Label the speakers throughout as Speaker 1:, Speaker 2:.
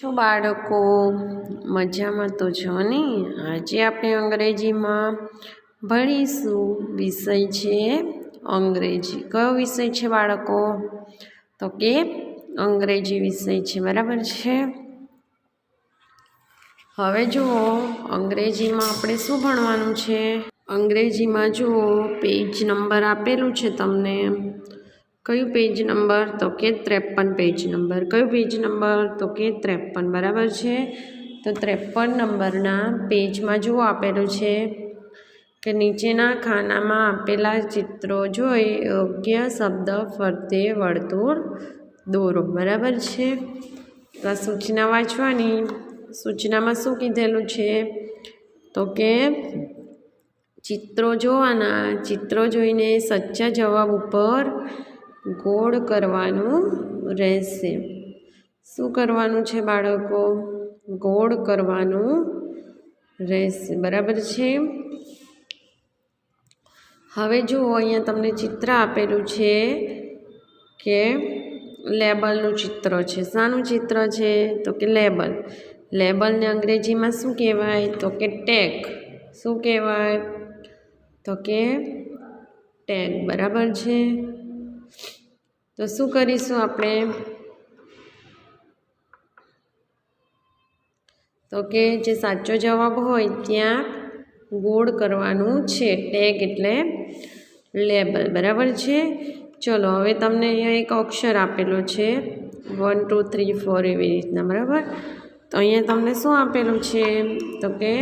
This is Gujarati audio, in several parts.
Speaker 1: છો બાળકો મજામાં તો છો ને। આજે આપણે અંગ્રેજીમાં ભણીશું। વિષય છે અંગ્રેજી। કયો વિષય છે બાળકો? તો કે અંગ્રેજી વિષય છે, બરાબર છે। હવે જુઓ અંગ્રેજીમાં આપણે શું ભણવાનું છે। અંગ્રેજીમાં જુઓ પેજ નંબર આપેલું છે તમને। કયું પેજ નંબર? તો કે 53 પેજ નંબર। કયું પેજ નંબર? તો કે 53, બરાબર છે। તો 53 નંબરના પેજમાં જુઓ આપેલું છે કે નીચેના ખાનામાં આપેલા ચિત્રો જોઈ યોગ્ય શબ્દ ફરતે વર્તુળ દોરો, બરાબર છે। તો આ સૂચના વાંચવાની। સૂચનામાં શું કીધેલું છે? તો કે ચિત્રો જોવાના, ચિત્રો જોઈને સાચા જવાબ ઉપર ગોળ કરવાનું રહેશે। શું કરવાનું છે બાળકો? ગોળ કરવાનું રહેશે, બરાબર છે। હવે જુઓ અહીંયા તમને ચિત્ર આપેલું છે કે લેબલનું ચિત્ર છે। શાનું ચિત્ર છે? તો કે લેબલ। લેબલને અંગ્રેજીમાં શું કહેવાય? તો કે ટેગ। શું કહેવાય? તો કે ટેગ, બરાબર છે। તો શું કરીશું આપણે? તો કે જે સાચો જવાબ હોય ત્યાં ગોળ કરવાનું છે। ટેગ એટલે લેબલ, બરાબર છે। ચલો હવે તમને અહીંયા એક અક્ષર આપેલો છે 1 2 3 4 એવી રીતના, બરાબર। તો અહીંયા તમને શું આપેલું છે? તો કે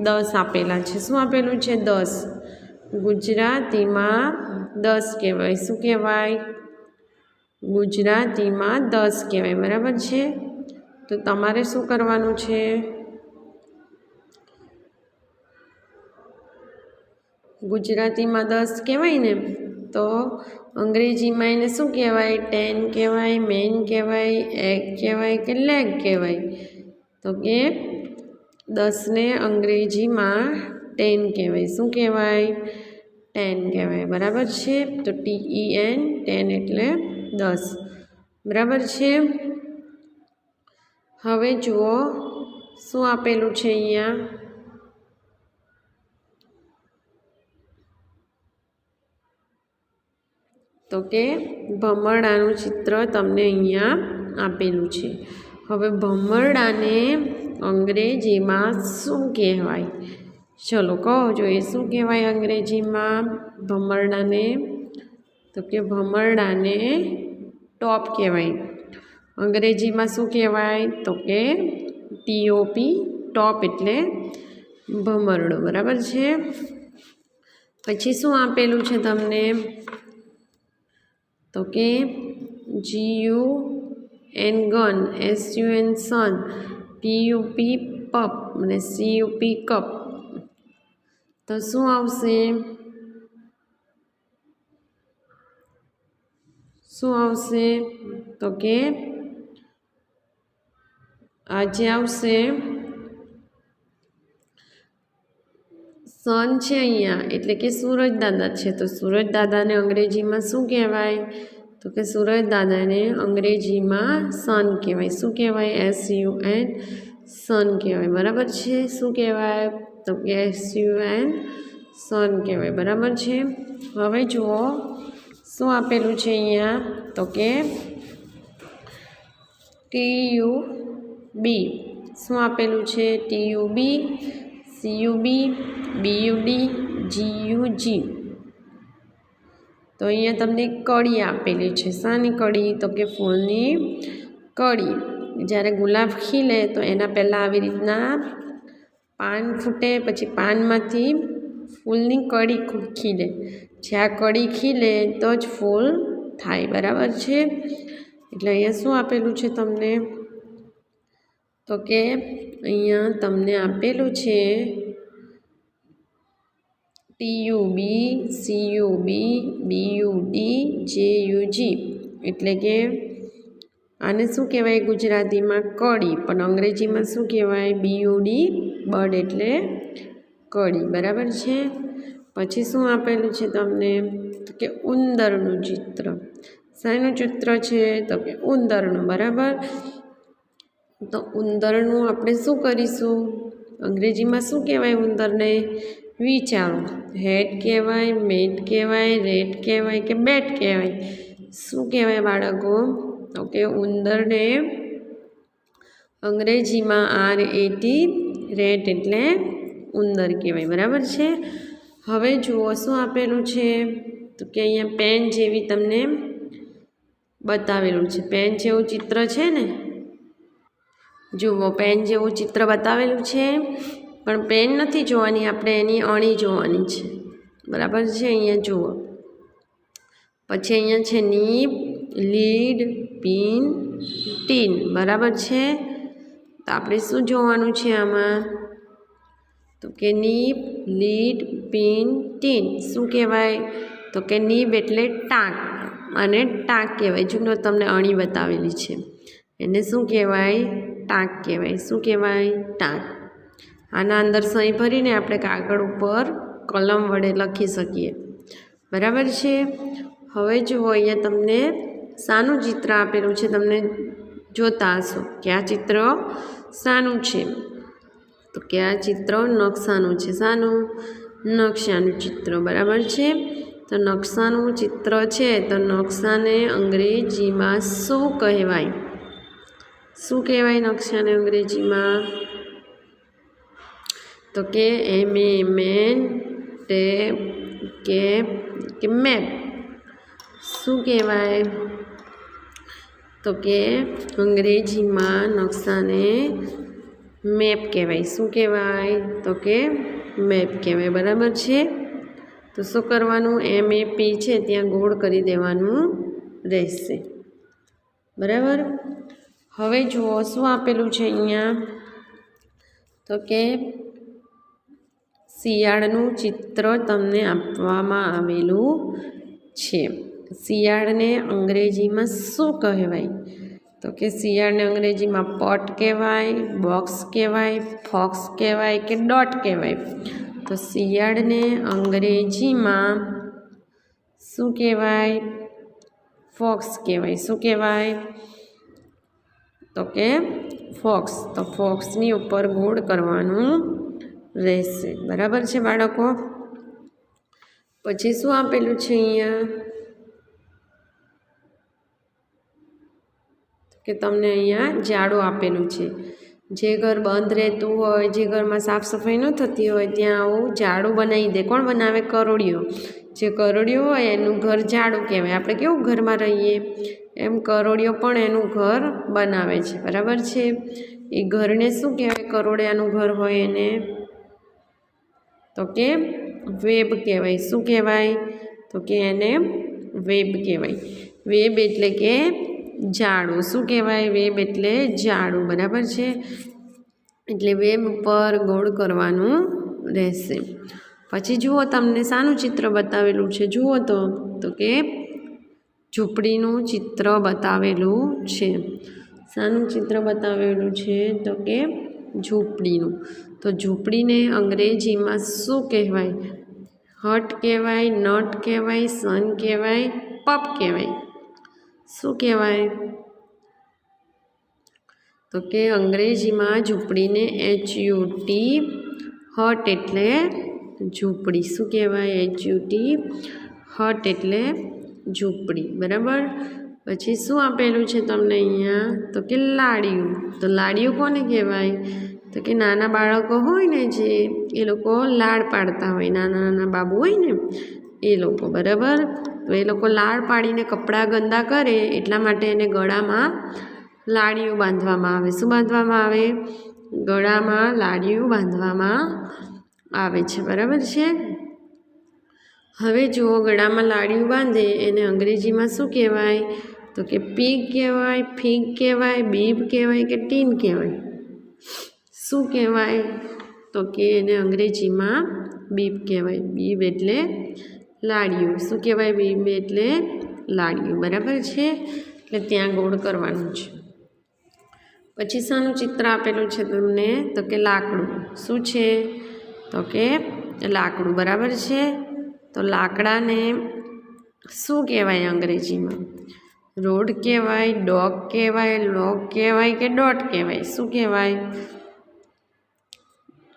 Speaker 1: 10 આપેલા છે। શું આપેલું છે? 10। ગુજરાતીમાં 10 કહેવાય। શું કહેવાય? ગુજરાતીમાં 10 કહેવાય, બરાબર છે। તો તમારે શું કરવાનું છે? ગુજરાતીમાં 10 કહેવાય ને, તો અંગ્રેજીમાં એને શું કહેવાય? 10 કહેવાય, મેન કહેવાય, એગ કહેવાય કે લેગ કહેવાય? તો કે 10ને અંગ્રેજીમાં 10 કહેવાય। શું કહેવાય? 10 કહેવાય, બરાબર છે। તો TEN 10 એટલે 10, બરાબર છે। હવે જુઓ શું આપેલું છે અહીંયા? તો કે ભમરડાનું ચિત્ર તમને અહીંયા આપેલું છે। હવે ભમરડાને અંગ્રેજીમાં શું કહેવાય? ચલો કહો જોઈએ, શું કહેવાય અંગ્રેજીમાં ભમરડાને? તો કે ભમરડાને ટોપ કહેવાય। અંગ્રેજીમાં શું કહેવાય? તો કે TOP, ટોપ એટલે ભમરડો, બરાબર છે। પછી શું આપેલું છે તમને? તો કે GUN ગન, SUN સન, PUP પપ અને CUP કપ। તો શું આવશે? શું આવશે? તો કે આજે આવશે સન છે અહીંયા, એટલે કે સૂરજ દાદા છે। તો સૂરજ દાદાને અંગ્રેજીમાં શું કહેવાય? તો કે સૂરજ દાદાને અંગ્રેજીમાં સન કહેવાય। શું કહેવાય? SUN સન કહેવાય, બરાબર છે। શું કહેવાય? તો કે SUN સન કહેવાય, બરાબર છે। હવે જુઓ શું આપેલું છે અહીંયા? તો કે TUB। શું આપેલું છે? TUB, CUB, BUD, GUG। તો અહીંયા તમને કળી આપેલી છે। શાની કળી? તો કે ફૂલની કળી। જ્યારે ગુલાબ ખીલે તો એના પહેલાં આવી રીતના પાન ફૂટે, પછી પાનમાંથી ફૂલની કળી ખીલે। જ્યાં કળી ખીલે તો જ ફૂલ થાય, બરાબર છે। એટલે અહીંયા શું આપેલું છે તમને? તો કે અહીંયા તમને આપેલું છે TUB, CUB, BUD, JUG। એટલે કે આને શું કહેવાય ગુજરાતીમાં? કળી, પણ અંગ્રેજીમાં શું કહેવાય? BUD, બર્ડ એટલે કળી, બરાબર છે। પછી શું આપેલું છે તમને? તો કે ઉંદરનું ચિત્ર। શાનું ચિત્ર છે? તો કે ઉંદરનું, બરાબર। તો ઉંદરનું આપણે શું કરીશું? અંગ્રેજીમાં શું કહેવાય ઉંદરને? વિચારો. હેટ કહેવાય, મેટ કહેવાય, રેટ કહેવાય કે બેટ કહેવાય? શું કહેવાય બાળકો? તો કે ઉંદરને અંગ્રેજીમાં RAT, રેટ એટલે ઉંદર કહેવાય. બરાબર છે. હવે જુઓ શું આપેલું છે, તો કે અહીંયા પેન જેવી તમને બતાવેલું છે. પેન જેવું ચિત્ર છે ને, જુઓ પેન જેવું ચિત્ર બતાવેલું છે, પણ પેન નથી જોવાની આપણે, એની અણી જોવાની છે. બરાબર છે. અહીંયા જુઓ, પછી અહીંયા છે નીબ, લીડ, પિન, ટીન. બરાબર છે. તો આપણે શું જોવાનું છે આમાં? તો કે નીબ, લીડ, પિન, ટીન. શું કહેવાય? તો કે નીબ એટલે ટાંક, અને ટાંક કહેવાય. જો તમને અણી બતાવેલી છે એને શું કહેવાય? ટાંક કહેવાય. શું કહેવાય? ટાંક. આના અંદર સહી ભરીને આપણે કાગળ ઉપર કલમ વડે લખી શકીએ. બરાબર છે. હવે જુઓ અહીંયા તમને શાનું ચિત્ર આપેલું છે, તમને જોતા હશો કે આ ચિત્ર શાનું છે? તો કે આ ચિત્ર નકશાનું છે. શાનું? નકશાનું ચિત્ર. બરાબર છે. તો નકશાનું ચિત્ર છે, તો નકશાને અંગ્રેજીમાં શું કહેવાય? શું કહેવાય નકશાને અંગ્રેજીમાં? તો કે MAN, ટેપ, કેપ કે મેપ? શું કહેવાય? તો કે અંગ્રેજીમાં નકશાને મેપ કહેવાય. શું કહેવાય? તો કે મેપ કહેવાય. બરાબર છે. તો શું કરવાનું? MAP છે ત્યાં ગોળ કરી દેવાનું રહેશે. બરાબર. હવે જુઓ શું આપેલું છે અહીંયા, તો કે શિયાળનું ચિત્ર તમને આપવામાં આવેલું છે. શિયાળને અંગ્રેજીમાં શું કહેવાય? તો કે શિયાળને અંગ્રેજીમાં પોટ કહેવાય, બોક્સ કહેવાય, ફોક્સ કહેવાય કે ડોટ કહેવાય? તો શિયાળને અંગ્રેજીમાં શું કહેવાય? ફોક્સ કહેવાય. શું કહેવાય? તો કે ફોક્સ. તો ફોક્સની ઉપર ગોળ કરવાનું રહેશે. બરાબર છે બાળકો. પછી શું આપેલું છે અહીંયા? કે તમને અહીંયા જાડું આપેલું છે. જે ઘર બંધ રહેતું હોય, જે ઘરમાં સાફ સફાઈ ન થતી હોય, ત્યાં આવું જાડું બનાવી દે. કોણ બનાવે? કરોડિયો. જે કરોડિયો હોય એનું ઘર જાડું કહેવાય. આપણે કેવું ઘરમાં રહીએ એમ કરોડિયો પણ એનું ઘર બનાવે છે. બરાબર છે. એ ઘરને શું કહેવાય? કરોડિયાનું ઘર હોય એને તો કે વેબ કહેવાય. શું કહેવાય? તો કે એને વેબ કહેવાય. વેબ એટલે કે જાડું. શું કહેવાય? વેબ એટલે જાડું. બરાબર છે. એટલે વેબ ઉપર ગોળ કરવાનું રહેશે. પછી જુઓ તમને શાનું ચિત્ર બતાવેલું છે? જુઓ તો કે ઝૂંપડીનું ચિત્ર બતાવેલું છે. શાનું ચિત્ર બતાવેલું છે? તો કે ઝૂંપડીનું. તો ઝૂંપડીને અંગ્રેજીમાં શું કહેવાય? હટ કહેવાય, નટ કહેવાય, સન કહેવાય, પપ કહેવાય? શું કહેવાય? તો કે અંગ્રેજીમાં ઝૂંપડીને HUT, હટ એટલે ઝૂંપડી. શું કહેવાય? HUT, હટ એટલે ઝૂંપડી. બરાબર. પછી શું આપેલું છે તમને અહીંયા? તો કે લાડિયું. તો લાડિયું કોને કહેવાય? તો કે નાના બાળકો હોય ને, જે એ લોકો લાડ પાડતા હોય, નાના નાના બાબુ હોય ને એ લોકો. બરાબર. તો એ લોકો લાડ પાડીને કપડાં ગંદા કરે એટલા માટે એને ગળામાં લાડિયું બાંધવામાં આવે. શું બાંધવામાં આવે? ગળામાં લાડિયું બાંધવામાં આવે છે. બરાબર છે. હવે જુઓ, ગળામાં લાડિયું બાંધે એને અંગ્રેજીમાં શું કહેવાય? તો કે પીગ કહેવાય, ફીગ કહેવાય, બીબ કહેવાય કે ટીન કહેવાય? શું કહેવાય? તો કે એને અંગ્રેજીમાં બીબ કહેવાય. બીબ એટલે લાડિયું. શું કહેવાય? બીબ એટલે લાડિયું. બરાબર છે. એટલે ત્યાં ગોળ કરવાનું છે. પછી શાનું ચિત્ર આપેલું છે તમને? તો કે લાકડું. શું છે? તો કે લાકડું. બરાબર છે. તો લાકડાને શું કહેવાય અંગ્રેજીમાં? રોડ કહેવાય, ડોગ કહેવાય, લોગ કહેવાય કે ડોટ કહેવાય? શું કહેવાય?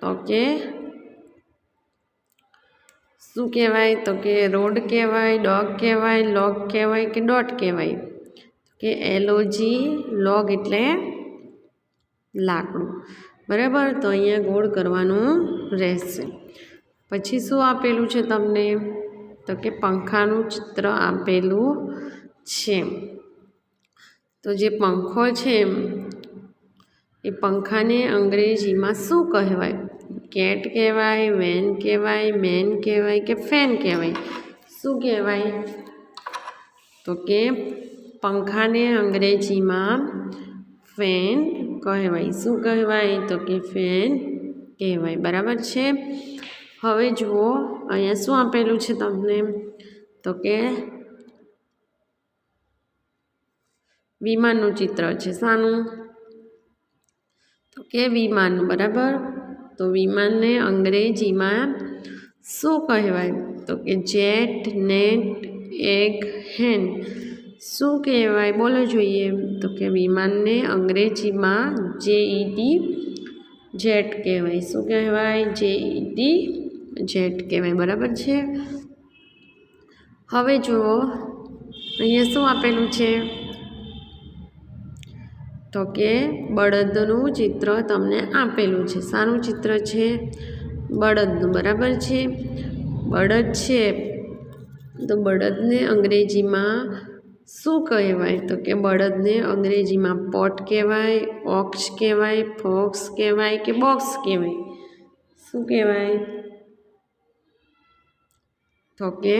Speaker 1: તો કે શું કહેવાય? તો કે રોડ કહેવાય, ડોગ કહેવાય, લોગ કહેવાય કે ડોટ કહેવાય? કે LOG, લોગ એટલે લાકડું. બરાબર, તો અહીંયા ગોળ કરવાનું રહેશે. પછી શું આપેલું છે તમને? તો કે પંખાનું ચિત્ર આપેલું છે. તો જે પંખો છે એ પંખાને અંગ્રેજીમાં શું કહેવાય? કેટ કહેવાય, વેન કહેવાય, મેન કહેવાય કે ફેન કહેવાય? શું કહેવાય? તો કે પંખાને અંગ્રેજીમાં ફેન કહેવાય. શું કહેવાય? તો કે ફેન કહેવાય. બરાબર છે. હવે જુઓ અહીંયા શું આપેલું છે તમને? તો કે વિમાનનું ચિત્ર છે. શાનું? તો કે વિમાનનું. બરાબર, તો વિમાનને અંગ્રેજીમાં શું કહેવાય? તો કે જેટ, નેટ, એગ, હેન. શું કહેવાય? બોલો જોઈએ. તો કે વિમાનને અંગ્રેજીમાં JET, જેટ કહેવાય. શું કહેવાય? JET, જેટ કહેવાય. બરાબર છે. હવે જુઓ અહીંયા શું આપેલું છે? તો કે બળદનું ચિત્ર તમને આપેલું છે. શાનું ચિત્ર છે? બળદનું. બરાબર છે. બળદ છે તો બળદને અંગ્રેજીમાં શું કહેવાય? તો કે બળદને અંગ્રેજીમાં પોટ કહેવાય, ઓક્સ કહેવાય, ફોક્સ કહેવાય કે બોક્સ કહેવાય? શું કહેવાય? તો કે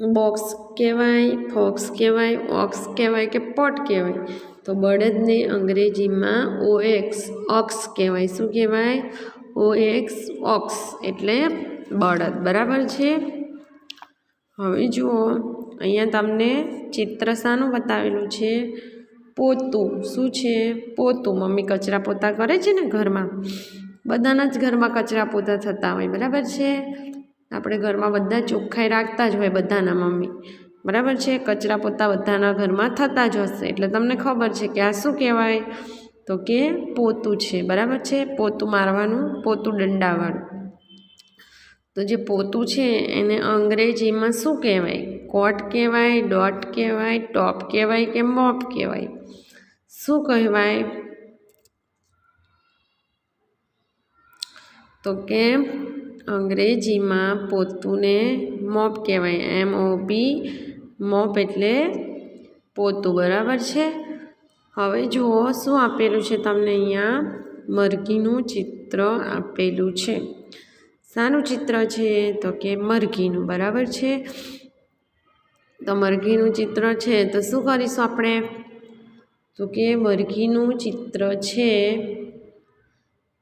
Speaker 1: બોક્સ કહેવાય, ફોક્સ કહેવાય, ઓક્સ કહેવાય કે પોટ કહેવાય? તો બળદને અંગ્રેજીમાં OX, ઓક્સ કહેવાય. શું કહેવાય? OX, ઓક્સ એટલે બળદ. બરાબર છે. હવે જુઓ અહીંયા તમને ચિત્ર શાનું બતાવેલું છે? પોતું. શું છે? પોતું. મમ્મી કચરા પોતા કરે છે ને ઘરમાં, બધાના જ ઘરમાં કચરા પોતા થતા હોય. બરાબર છે. આપણે ઘરમાં બધા ચોખ્ખાઈ રાખતા જ હોય, બધાના મમ્મી. બરાબર છે. કચરા પોતા બધાના ઘરમાં થતા જ હશે. એટલે તમને ખબર છે કે આ શું કહેવાય? તો કે પોતું છે. બરાબર છે. પોતું મારવાનું, પોતું દંડાવાળું. તો જે પોતું છે એને અંગ્રેજીમાં શું કહેવાય? કોટ કહેવાય, ડોટ કહેવાય, ટોપ કહેવાય કે મોપ કહેવાય? શું કહેવાય? તો કે અંગ્રેજીમાં પોતુને મોપ કહેવાય. MOP, મોપ એટલે પોતું. બરાબર છે. હવે જુઓ શું આપેલું છે તમને? અહીંયા મરઘીનું ચિત્ર આપેલું છે. શાનું ચિત્ર છે? તો કે મરઘીનું. બરાબર છે. તો મરઘીનું ચિત્ર છે તો શું કરીશું આપણે? તો કે મરઘીનું ચિત્ર છે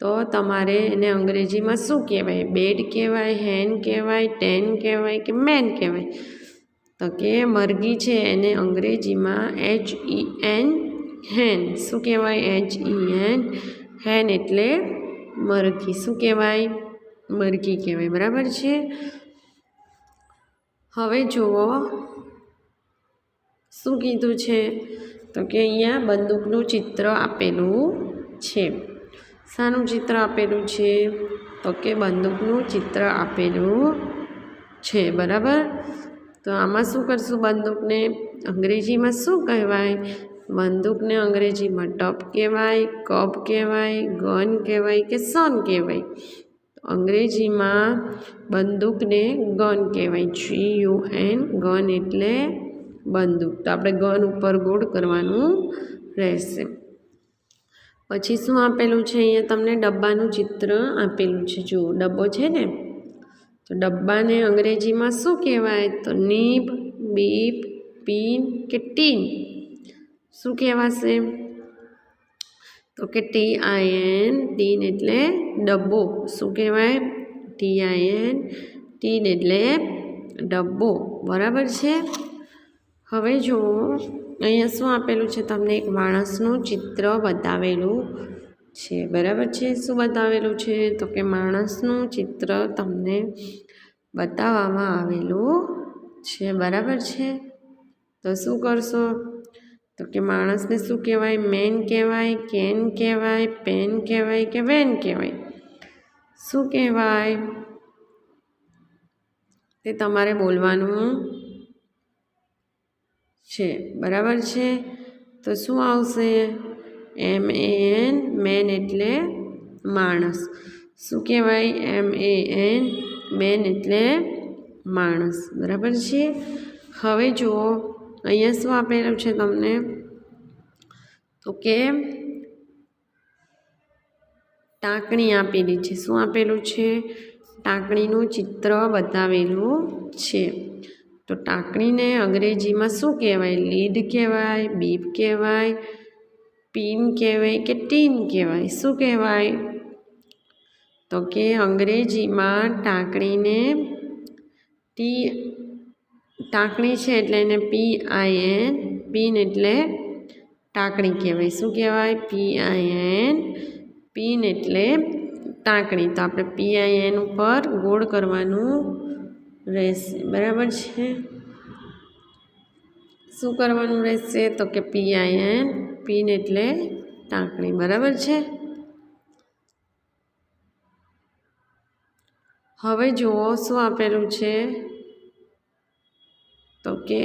Speaker 1: તો તમારે એને અંગ્રેજીમાં શું કહેવાય? બેડ કહેવાય, હેન કહેવાય, ટેન કહેવાય કે મેન કહેવાય? તો કે મરઘી છે એને અંગ્રેજીમાં HEN, હેન. શું કહેવાય? HEN, હેન એટલે મરઘી. શું કહેવાય? મરઘી કહેવાય. બરાબર છે. હવે જુઓ શું કીધું છે? તો કે અહીંયા બંદૂકનું ચિત્ર આપેલું છે. શાનું ચિત્ર આપેલું છે? તો કે બંદૂકનું ચિત્ર આપેલું છે. બરાબર, તો આમાં શું કરશું? બંદૂકને અંગ્રેજીમાં શું કહેવાય? બંદૂકને અંગ્રેજીમાં ટપ કહેવાય, કપ કહેવાય, ગન કહેવાય કે સન કહેવાય? અંગ્રેજીમાં બંદૂકને ગન કહેવાય. GUN, ગન એટલે બંદૂક. તો આપણે ગન ઉપર ગોળ કરવાનું રહેશે. પછી શું આપેલું છે? અહીંયા તમને ડબ્બાનું ચિત્ર આપેલું છે. જુઓ ડબ્બો છે ને, તો ડબ્બાને અંગ્રેજીમાં શું કહેવાય? તો નીબ, બીપ, પિન કે ટીન? શું કહેવાશે? તો કે TIN, ટીન એટલે ડબ્બો. શું કહેવાય? TIN, ટીન એટલે ડબ્બો. બરાબર છે. હવે જુઓ અહીંયા શું આપેલું છે તમને? એક માણસનું ચિત્ર બતાવેલું છે. બરાબર છે. શું બતાવેલું છે? તો કે માણસનું ચિત્ર તમને બતાવવામાં આવેલું છે, બરાબર છે। તો શું કરશો તો કે માણસને શું કહેવાય? મેન કહેવાય, કેન કહેવાય, પેન કહેવાય કે વેન કહેવાય? શું કહેવાય તે તમારે બોલવાનું છે, બરાબર છે। તો શું આવશે? MAN, મેન એટલે માણસ। શું કહેવાય? MAN, મેન એટલે માણસ, બરાબર છે। હવે જુઓ અહીંયા શું આપેલું છે તમને? તો કે ટાંકણી આપેલી છે। શું આપેલું છે? ટાંકણીનું ચિત્ર બતાવેલું છે। તો ટાંકણીને અંગ્રેજીમાં શું કહેવાય? લીડ કહેવાય, બીપ કહેવાય, પિન કહેવાય કે ટીન કહેવાય? શું કહેવાય? તો કે અંગ્રેજીમાં ટાંકણીને ટાંકણી છે એટલે એને PIN, પિન એટલે ટાંકણી કહેવાય। શું કહેવાય? PIN, પિન એટલે ટાંકણી। તો આપણે PIN ઉપર ગોળ કરવાનું રહેશે, બરાબર છે। શું કરવાનું રહેશે? તો કે PIN, પિન એટલે ટાંકણી, બરાબર છે। હવે જુઓ શું આપેલું છે? તો કે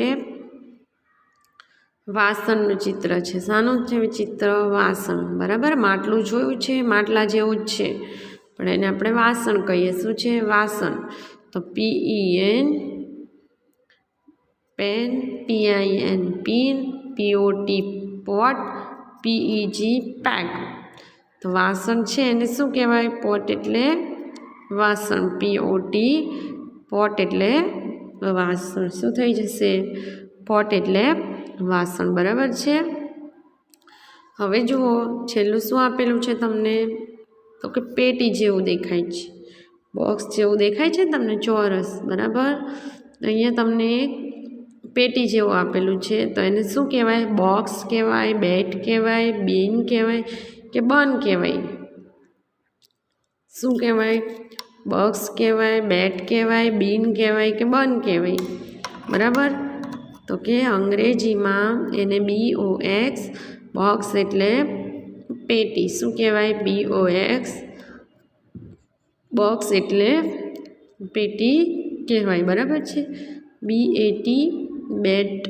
Speaker 1: વાસણનું ચિત્ર છે। શાનું છે ચિત્ર? વાસણ, બરાબર। માટલું જોયું છે, માટલા જેવું જ છે પણ એને આપણે વાસણ કહીએ। શું છે? વાસણ। તો PEN, pen, PIN, pin, POT, pot, PEG, peg. તો વાસણ છે એને શું કહેવાય? પોટ એટલે વાસણ, POT, પોટ એટલે વાસણ। શું થઈ જશે? પોટ એટલે વાસણ, બરાબર છે। હવે જુઓ છેલ્લું શું આપેલું છે તમને? તો કે પેટી જેવું દેખાય છે, બોક્સ જેવું દેખાય છે તમને, ચોરસ, બરાબર। અહીંયા તમને એક પેટી જેવું આપેલું છે તો એને શું કહેવાય? બોક્સ કહેવાય, બેટ કહેવાય, બિન કહેવાય કે બન કહેવાય? શું કહેવાય? બોક્સ કહેવાય, બેટ કહેવાય, બિન કહેવાય કે બન કહેવાય? બરાબર। તો કે અંગ્રેજીમાં એને BOX, બોક્સ એટલે પેટી। શું કહેવાય? BOX, બોક્સ એટલે પેટી કહેવાય, બરાબર છે। BAT, બેટ,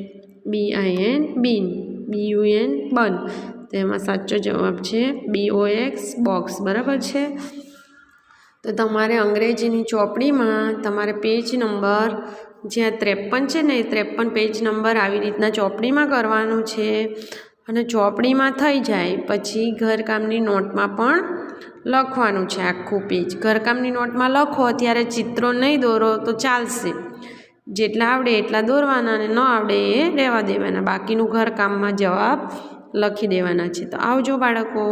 Speaker 1: BIN, બિન, BUN, બન। તો એમાં સાચો જવાબ છે BOX, બોક્સ, બરાબર છે। તો તમારે અંગ્રેજીની ચોપડીમાં તમારે પેજ નંબર જ્યાં 53 છે ને એ 53 પેજ નંબર આવી રીતના ચોપડીમાં કરવાનું છે અને ચોપડીમાં થઈ જાય પછી ઘરકામની નોટમાં પણ લખવાનું છે આખું પેજ। ઘરકામની નોટમાં લખો ત્યારે ચિત્રો નહીં દોરો તો ચાલશે, જેટલા આવડે એટલા દોરવાના અને ન આવડે એ રહેવા દેવાના, બાકીનું ઘરકામમાં જવાબ લખી દેવાના છે। તો આવજો બાળકો।